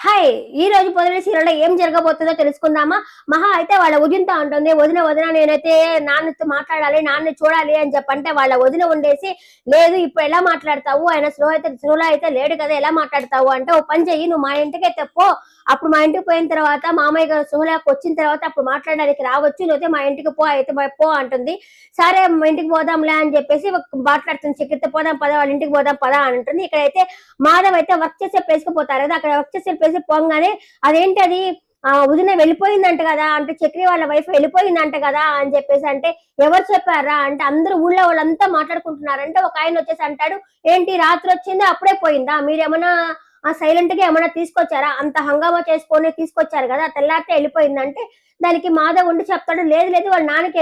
Hi! ఈ రోజు పొదరి సీరియల్‌లో ఏం జరగబోతుందో తెలుసుకుందామా? మహా అయితే వాళ్ళ వదినతో అంటుంది, "వదిన వదిన నేనైతే నాన్నతో మాట్లాడాలి, నాన్నని చూడాలి" అని చెప్పంటే వాళ్ళ వదిన ఉండేసి, "లేదు ఇప్పుడు ఎలా మాట్లాడతావు? ఆయన స్లోలో అయితే లేడు కదా! ఎలా మాట్లాడతావు?" అంటే, "ఓ పని చెయ్యి నువ్వు మా ఇంటికైతే పో. అప్పుడు మా ఇంటికి పోయిన తర్వాత మామయ్య గారు సుహలాకి వచ్చిన తర్వాత అప్పుడు మాట్లాడడానికి రావచ్చు. లేకపోతే మా ఇంటికి పో అయితే పో" అంటుంది. సరే మా ఇంటికి పోదాంలే అని చెప్పేసి మాట్లాడుతుంది. "చక్రిత పోదాం పద వాళ్ళ ఇంటికి పోదాం పద" అని అంటుంది. ఇక్కడైతే మాధవ్ అయితే వర్క్ చేసే ప్లేస్‌కి పోతారు కదా! అక్కడ వర్క్ చేసే ప్లేస్‌కి పోంగానే అదేంటది వదిన వెళ్ళిపోయిందంట కదా! అంటే చక్రి వాళ్ళ వైఫ్ వెళ్ళిపోయిందంట కదా! అని చెప్పేసి అంటే, ఎవరు చెప్పార్రా? అంటే అందరూ ఊళ్ళో వాళ్ళంతా మాట్లాడుకుంటున్నారంటే ఒకాయన వచ్చేసి అంటాడు, "ఏంటి రాత్రొచ్చిందా? అప్పుడే పోయిందా? మీరేమన్నా సైలెంట్‌గా ఏమన్నా తీసుకొచ్చారా? అంత హంగామా చేసుకొని తీసుకొచ్చారు కదా! తెల్లారితే వెళ్ళిపోయిందంటే" దానికి మాధవ్ ఉండి చెప్తాడు, "లేదు లేదు వాళ్ళ నాన్నకి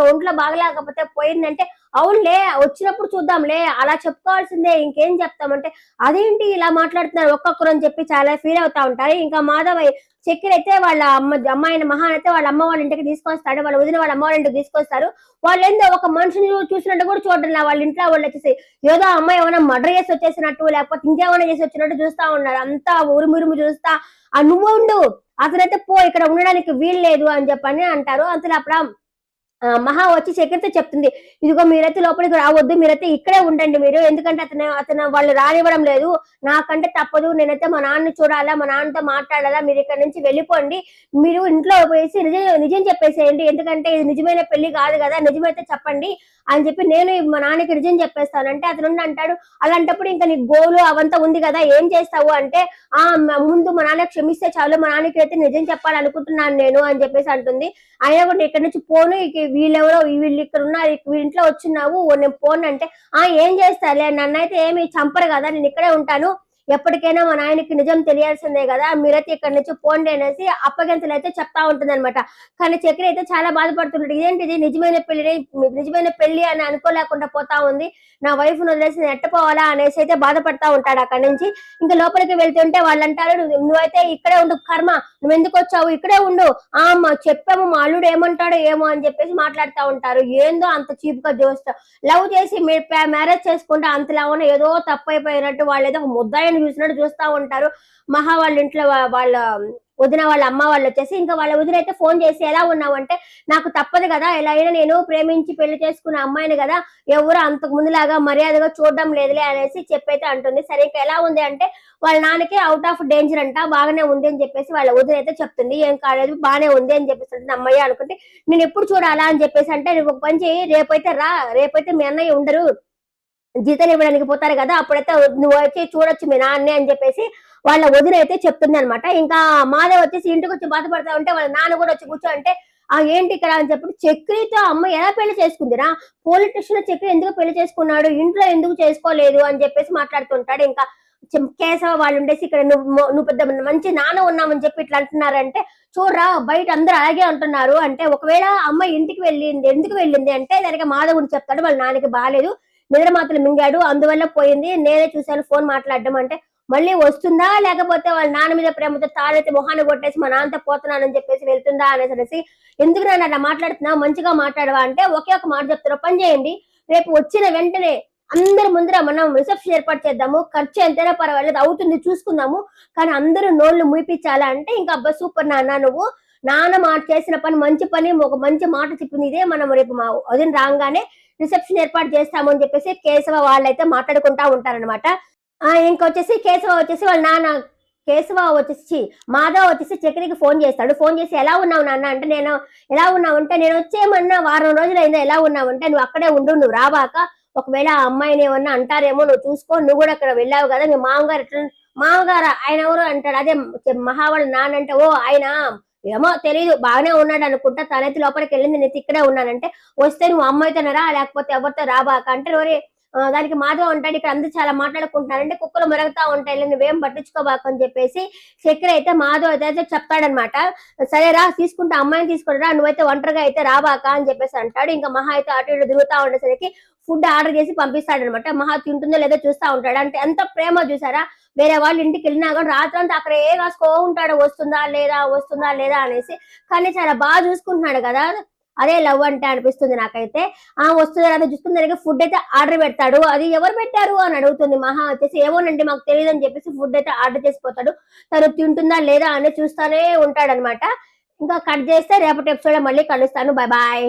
ఒంట్లో బాగలేకపోతే పోయిందంటే" అవునులే వచ్చినప్పుడు చూద్దాంలే అలా చెప్పుకోవాల్సిందే ఇంకేం చెప్తామంటే అదేంటి ఇలా మాట్లాడుతున్నారు ఒక్కొక్కరు అని చెప్పి చాలా ఫీల్ అవుతా ఉంటారు. ఇంకా మాధవ్ చక్కెర అయితే వాళ్ళ అమ్మాయిని మహాన్ అయితే వాళ్ళ అమ్మ వాళ్ళ ఇంటికి తీసుకొస్తాడు. వాళ్ళ వదిన వాళ్ళ అమ్మ వాళ్ళ ఇంటికి తీసుకొస్తారు. వాళ్ళేందో ఒక మనిషిని చూసినట్టు కూడా చూడట్లే. వాళ్ళ ఇంట్లో వాళ్ళు వచ్చేసి ఏదో అమ్మాయి ఏమైనా మర్డర్ చేసి వచ్చేసినట్టు లేకపోతే ఇంకేమైనా చేసి వచ్చినట్టు చూస్తా ఉన్నారు. అంతా ఉరుమురుము చూస్తా నువ్వు ఉండు అతనైతే పో ఇక్కడ ఉండడానికి వీలు లేదు అని చెప్పని అంటారు. అంతలో అప్పుడు మహా వచ్చి చక్రతో చెప్తుంది, "ఇదిగో మీరైతే లోపలికి రావద్దు. మీరైతే ఇక్కడే ఉండండి మీరు. ఎందుకంటే అతను వాళ్ళు రానివ్వడం లేదు. నాకంటే తప్పదు. నేనైతే మా నాన్నని చూడాలా, మా నాన్నతో మాట్లాడాలా. మీరిక్కడి నుంచి వెళ్ళిపోండి. మీరు ఇంట్లో పోయేసి నిజం నిజం చెప్పేసేయండి. ఎందుకంటే ఇది నిజమైన పెళ్లి కాదు కదా! నిజమైతే చెప్పండి" అని చెప్పి నేను మా నాన్నకి నిజం చెప్పేస్తాను. అంటే అతనుండి అంటాడు, "అలాంటప్పుడు ఇంక నీకు గోలు అవంతా ఉంది కదా! ఏం చేస్తావు?" అంటే, ముందు మా నాన్న క్షమిస్తే చాలు. మా నాన్నకైతే నిజం చెప్పాలనుకుంటున్నాను నేను" అని చెప్పేసి అంటుంది. అయినా కూడా నేను ఇక్కడి నుంచి పోను వీళ్ళెవరో వీళ్ళు ఇక్కడ ఉన్నారు వీళ్ళింట్లో వచ్చున్నావు నేను పోను అంటే ఏం చేస్తారులే నన్నైతే ఏమి చంపరు కదా నేను ఇక్కడే ఉంటాను ఎప్పటికైనా మా నాయనకి నిజం తెలియాల్సిందే కదా మీరైతే ఇక్కడి నుంచి పోండి అనేసి అప్పగింతలు అయితే చెప్తా ఉంటుంది అనమాట. కానీ చక్రి అయితే చాలా బాధపడుతుంటాడు. ఇదేంటిది నిజమైన పెళ్లి అని అనుకోలేకుండా పోతా ఉంది. నా వైఫ్ వదిలేసి నేను ఎట్టపోవాలా అనేసి అయితే బాధపడతా ఉంటాడు అక్కడి నుంచి. ఇంకా లోపలికి వెళ్తుంటే వాళ్ళు అంటారు, నువ్వైతే ఇక్కడే ఉండు కర్మ, నువ్వు ఎందుకు వచ్చావు ఇక్కడే ఉండు. చెప్పాము మా అల్లుడు ఏమంటాడో ఏమో అని చెప్పేసి మాట్లాడుతా ఉంటారు. ఏందో అంత చీప్ గా చూస్తా లవ్ చేసి మ్యారేజ్ చేసుకుంటే అంతలా ఉన్న ఏదో తప్పైపోయినట్టు వాళ్ళు ఏదో ఒక ముద్దాయిని చూసినట్టు చూస్తా ఉంటారు. మహా వాళ్ళ ఇంట్లో వాళ్ళ వదిన వాళ్ళ అమ్మ వాళ్ళు వచ్చేసి ఇంకా వాళ్ళ వదిన అయితే ఫోన్ చేసి ఎలా ఉన్నావంటే, నాకు తప్పదు కదా ఎలా అయినా నేను ప్రేమించి పెళ్లి చేసుకున్న అమ్మాయిని కదా ఎవరు అంతకు ముందులాగా మర్యాదగా చూడడం లేదులే అనేసి చెప్పైతే అంటుంది. సరే ఇంకా ఎలా ఉంది అంటే వాళ్ళ నాన్నకి అవుట్ ఆఫ్ డేంజర్ అంట బాగానే ఉంది అని చెప్పేసి వాళ్ళ వదిన అయితే చెప్తుంది. ఏం కాలేదు బాగానే ఉంది అని చెప్పేసి అంటే అమ్మయ్య అనుకుంటే నేను ఎప్పుడు చూడాలా అని చెప్పేసి అంటే నువ్వు ఒక పని చేయి రేపైతే రా రేపైతే మీ అన్నయ్య ఉండరు జీతం ఇవ్వడానికి పోతారు కదా అప్పుడైతే నువ్వు వచ్చి చూడొచ్చు మీ నాన్నే అని చెప్పేసి వాళ్ళ వదిన అయితే చెప్తుంది అనమాట. ఇంకా మాధవ్ వచ్చేసి ఇంటికి వచ్చి బాధపడతా ఉంటే వాళ్ళ నాన్న కూడా వచ్చి కూర్చో అంటే ఏంటి ఇక్కడ అని చెప్పి చక్రితో అమ్మ ఎలా పెళ్లి చేసుకుందిరా పోలీస్ స్టేషన్ లో చక్రి ఎందుకు పెళ్లి చేసుకున్నాడు ఇంట్లో ఎందుకు చేసుకోలేదు అని చెప్పేసి మాట్లాడుతుంటాడు. ఇంకా కేశవ వాళ్ళు ఉండేసి ఇక్కడ నువ్వు పెద్ద మంచి నాన్న ఉన్నామని చెప్పి ఇట్లా అంటున్నారంటే చూడరా బయట అందరూ అలాగే అంటున్నారు అంటే ఒకవేళ అమ్మ ఇంటికి వెళ్ళింది ఎందుకు వెళ్ళింది అంటే దానికి మాధవుని చెప్తాడు వాళ్ళ నాన్నకి బాగాలేదు నిద్ర మాత్రలు మింగాడు అందువల్ల పోయింది నేనే చూశాను ఫోన్ మాట్లాడడం అంటే మళ్ళీ వస్తుందా లేకపోతే వాళ్ళ నాన్న మీద ప్రేమతో తాళైతే మొహాన్ని కొట్టేసి మా నాన్నతో పోతున్నానని చెప్పేసి వెళ్తుందా అనేసి ఎందుకు నాన్న అట్లా మాట్లాడుతున్నావు మంచిగా మాట్లాడవా అంటే ఒకే ఒక మాట చెప్తారు పని చేయండి రేపు వచ్చిన వెంటనే అందరి ముందర మనం రిసెప్షన్ ఏర్పాటు చేద్దాము ఖర్చు ఎంతైనా పర్వాలేదు అవుతుంది చూసుకుందాము కానీ అందరూ నోళ్లు మూపించాలా అంటే ఇంకా అబ్బా సూపర్ నాన్న నువ్వు నాన్న మాట చేసిన పని మంచి పని ఒక మంచి మాట చెప్పింది ఇదే మనం రేపు మా వదిన రాగానే రిసెప్షన్ ఏర్పాటు చేస్తాము అని చెప్పేసి కేశవ వాళ్ళైతే మాట్లాడుకుంటా ఉంటారనమాట. ఇంకొచ్చేసి కేశవ వచ్చేసి వాళ్ళ నాన్న కేశవ వచ్చేసి మాధవ్ వచ్చేసి చక్రికి ఫోన్ చేస్తాడు. ఫోన్ చేసి ఎలా ఉన్నావు నాన్న అంటే నేను ఎలా ఉన్నావు అంటే నేను వచ్చేయమన్నా వారం రోజులు అయిందా ఎలా ఉన్నావు అంటే నువ్వు అక్కడే ఉండు నువ్వు రాబాక ఒకవేళ ఆ అమ్మాయిని ఏమన్నా అంటారేమో నువ్వు చూసుకో నువ్వు కూడా అక్కడ వెళ్ళావు కదా మీ మామగారు ఎట్లా మామగారు ఆయన ఎవరు అంటాడు అదే మహావాళ్ళ నాన్న అంటే ఓ ఆయన ఏమో తెలీదు బాగానే ఉన్నాడు అనుకుంటా తనైతే లోపలికి వెళ్ళింది నేను ఇక్కడే ఉన్నానంటే వస్తే నువ్వు అమ్మాయితోనరా లేకపోతే ఎవరితో రాబాక అంటే దానికి మాధవ్ అంటాడు ఇక్కడ అందరూ చాలా మాట్లాడుకుంటున్నారంటే కుక్కలు మరుగుతా ఉంటాయి నువ్వేం పట్టించుకోబాకు అని చెప్పేసి చక్కెర అయితే మాధవ్ అయితే చెప్తాడనమాట. సరేరా తీసుకుంటా అమ్మాయిని తీసుకుంటా నువ్వైతే ఒంటరిగా అయితే రాబాక అని చెప్పేసి అంటాడు. ఇంకా మహా అయితే అటు ఇటు తిరుగుతా ఉండేసరికి ఫుడ్ ఆర్డర్ చేసి పంపిస్తాడనమాట. మహా తింటుందో లేదో చూస్తా ఉంటాడు. అంటే ఎంత ప్రేమ చూసారా వేరే వాళ్ళ ఇంటికి వెళ్ళినా కూడా రాత్రంతా అక్కడ కాసుకో ఉంటాడు వస్తుందా లేదా అనేసి కానీ చాలా బాగా చూసుకుంటున్నాడు కదా అదే లవ్ అంటే అనిపిస్తుంది నాకైతే. వస్తుంది తర్వాత చూసుకుని దానికి ఫుడ్ అయితే ఆర్డర్ పెడతాడు. అది ఎవరు పెట్టారు అని అడుగుతుంది. మహా వచ్చేసి ఏమోనండి మాకు తెలియదు అని చెప్పేసి ఫుడ్ అయితే ఆర్డర్ చేసిపోతాడు. తను తింటుందా లేదా అని చూస్తానే ఉంటాడనమాట. ఇంకా కట్ చేస్తే రేపటి ఎపిసోడ్ లో మళ్ళీ కలుస్తాను. Bye bye.